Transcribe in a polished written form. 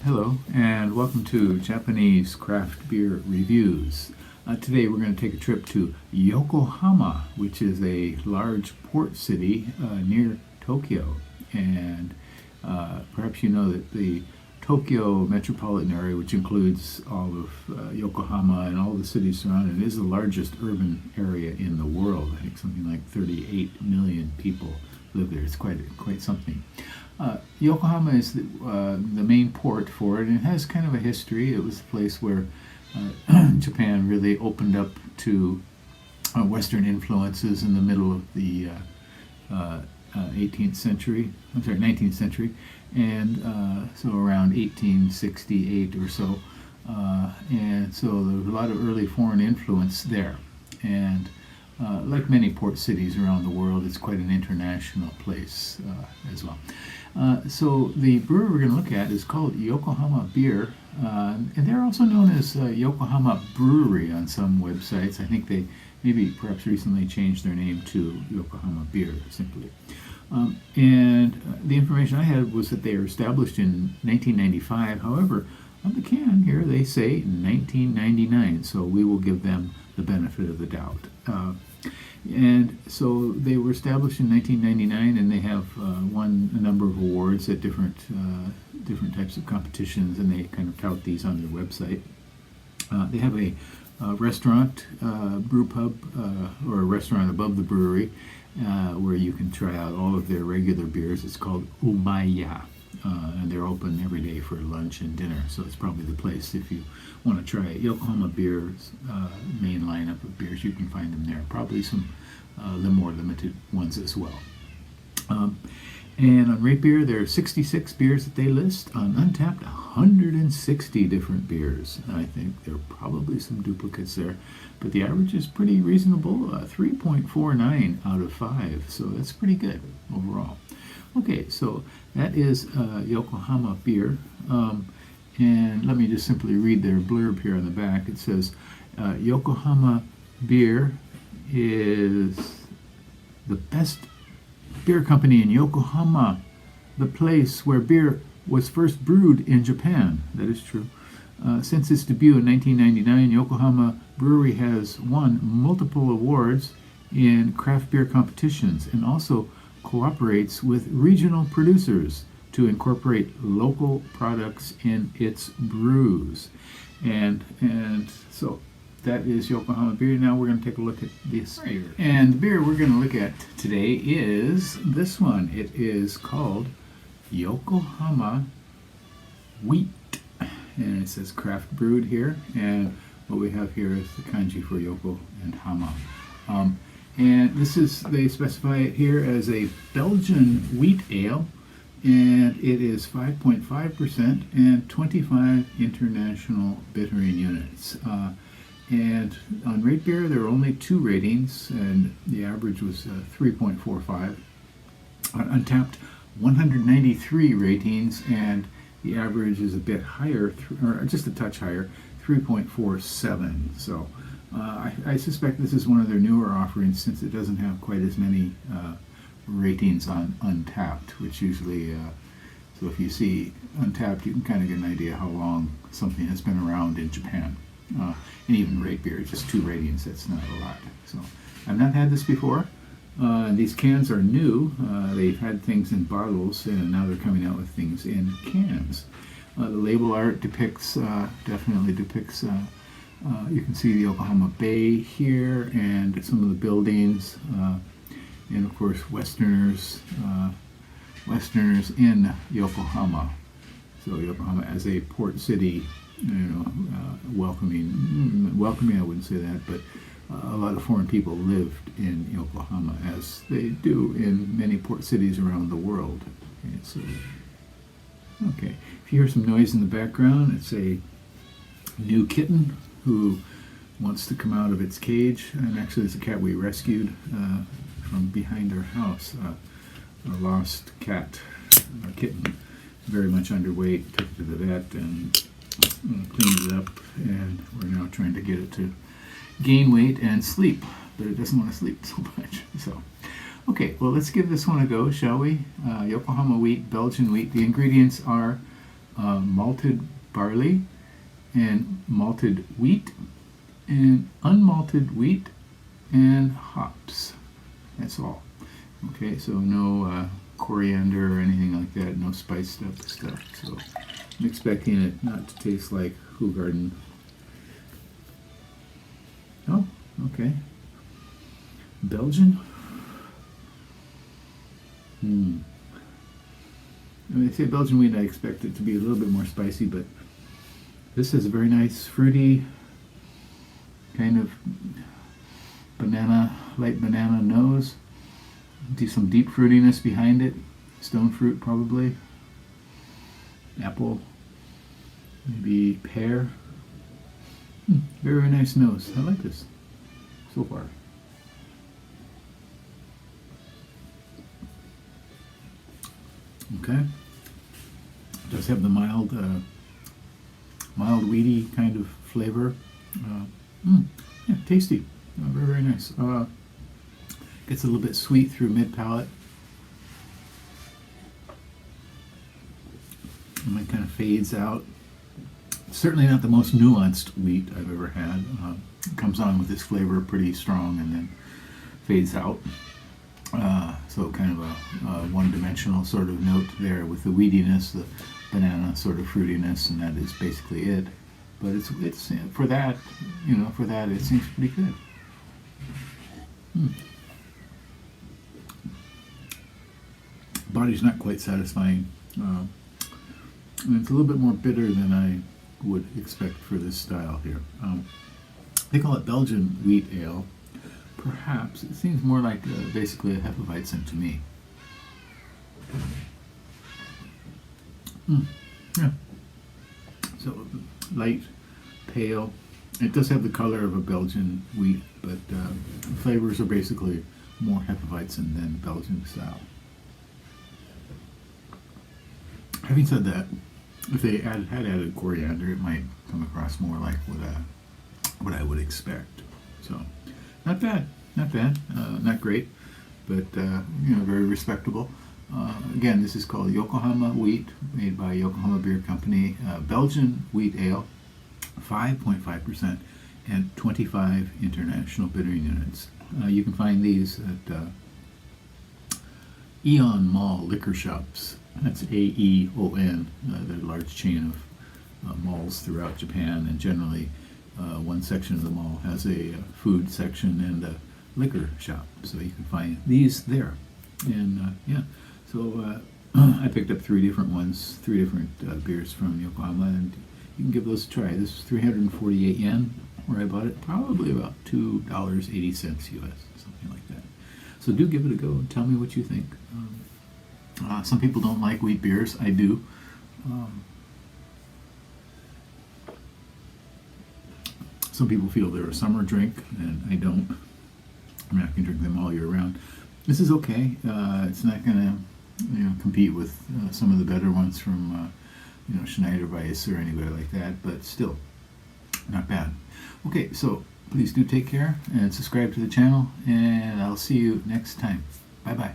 Hello, and welcome to Japanese Craft Beer Reviews. Today we're going to take a trip to Yokohama, which is a large port city near Tokyo. And perhaps you know that the Tokyo metropolitan area, which includes all of Yokohama and all the cities surrounding it, is the largest urban area in the world. I think something like 38 million people live there. It's quite something. Yokohama is the main port for it, and it has kind of a history. It was a place where Japan really opened up to Western influences in the middle of the 19th century, and so around 1868 or so. And so there was a lot of early foreign influence there. And like many port cities around the world, it's quite an international place as well. So the brewery we're going to look at is called Yokohama Beer, and they're also known as Yokohama Brewery on some websites. I think they perhaps recently changed their name to Yokohama Beer simply. And the information I had was that they were established in 1995. However, on the can here they say 1999, so we will give them the benefit of the doubt. And so they were established in 1999, and they have won a number of awards at different types of competitions, and they kind of tout these on their website. They have a restaurant, brew pub, or a restaurant above the brewery, where you can try out all of their regular beers. It's called Umaya, and they're open every day for lunch and dinner, so it's probably the place if you want to try Yokohama Beer's main lineup of beers. You can find them there, probably some the more limited ones as well. And on Rate Beer, there are 66 beers that they list. On Untapped, 160 different beers. I think there are probably some duplicates there, but the average is pretty reasonable, 3.49 out of 5, so that's pretty good overall. Okay, so that is Yokohama Beer, and let me just simply read their blurb here on the back. It says, Yokohama Beer is the best beer company in Yokohama, the place where beer was first brewed in Japan. That is true. Since its debut in 1999, Yokohama Brewery has won multiple awards in craft beer competitions and also cooperates with regional producers to incorporate local products in its brews. And so that is Yokohama Beer. Now we're going to take a look at this beer. And the beer we're going to look at today is this one. It is called Yokohama Wheat. And it says craft brewed here. And what we have here is the kanji for Yoko and Hama. And this is, they specify it here as a Belgian wheat ale, and it is 5.5% and 25 international bittering units. And on Rate Beer, there are only 2 ratings, and the average was 3.45. On Untapped, 193 ratings, and the average is a bit higher, or just a touch higher, 3.47. So I suspect this is one of their newer offerings, since it doesn't have quite as many ratings on Untapped, which usually, so if you see Untapped, you can kind of get an idea how long something has been around in Japan. And even Rate Beer, just 2 ratings, that's not a lot. So I've not had this before. These cans are new. They've had things in bottles, and now they're coming out with things in cans. The label art definitely depicts, you can see the Yokohama Bay here and some of the buildings, and of course Westerners in Yokohama. So Yokohama as a port city, welcoming I wouldn't say that, but a lot of foreign people lived in Yokohama, as they do in many port cities around the world. Okay, if you hear some noise in the background, it's a new kitten who wants to come out of its cage, and actually it's a cat we rescued from behind our house, a lost cat, or kitten, very much underweight. Took it to the vet and cleaned it up, and we're now trying to get it to gain weight and sleep, but it doesn't want to sleep so much. So, okay, well, let's give this one a go, shall we? Yokohama wheat, Belgian wheat. The ingredients are malted barley and malted wheat and unmalted wheat and hops. That's all. Okay, so no coriander or anything like that, no spiced up stuff. So I'm expecting it not to taste like Hoegaarden. Oh, okay. Belgian? When they say Belgian wheat, I expect it to be a little bit more spicy, but this is a very nice, fruity, kind of light banana nose. Some deep fruitiness behind it. Stone fruit, probably. Apple. Maybe pear. Very, very nice nose. I like this so far. Okay. It does have the mild weedy kind of flavor. Yeah, tasty. Very, very nice. Gets a little bit sweet through mid-palate. And then kind of fades out. Certainly not the most nuanced wheat I've ever had. It comes on with this flavor pretty strong and then fades out. So kind of a one-dimensional sort of note there with the weediness, the banana sort of fruitiness, and that is basically it. But it's for that, it seems pretty good. Body's not quite satisfying. And it's a little bit more bitter than I would expect for this style here. They call it Belgian wheat ale. Perhaps it seems more like basically a Hefeweizen to me. Yeah. So light, pale. It does have the color of a Belgian wheat, but flavors are basically more Hefeweizen than Belgian style. Having said that, if they had added coriander, it might come across more like what I would expect. So, not bad, not great, but very respectable. Again, this is called Yokohama Wheat, made by Yokohama Beer Company. Belgian wheat ale, 5.5% and 25 international bittering units. You can find these at Aeon Mall liquor shops. That's AEON. They're a large chain of malls throughout Japan, and generally one section of the mall has a food section and a liquor shop, so you can find these there. And so I picked up three different beers from Yokohama, and you can give those a try. This is 348 yen, where I bought it, probably about $2.80 US, something like that. So do give it a go and tell me what you think. Some people don't like wheat beers. I do. Some people feel they're a summer drink, and I don't. I mean, I can drink them all year round. This is okay. It's not going to compete with some of the better ones from Schneider Weiss or anybody like that, but still not bad. Okay, so please do take care and subscribe to the channel, and I'll see you next time. Bye bye.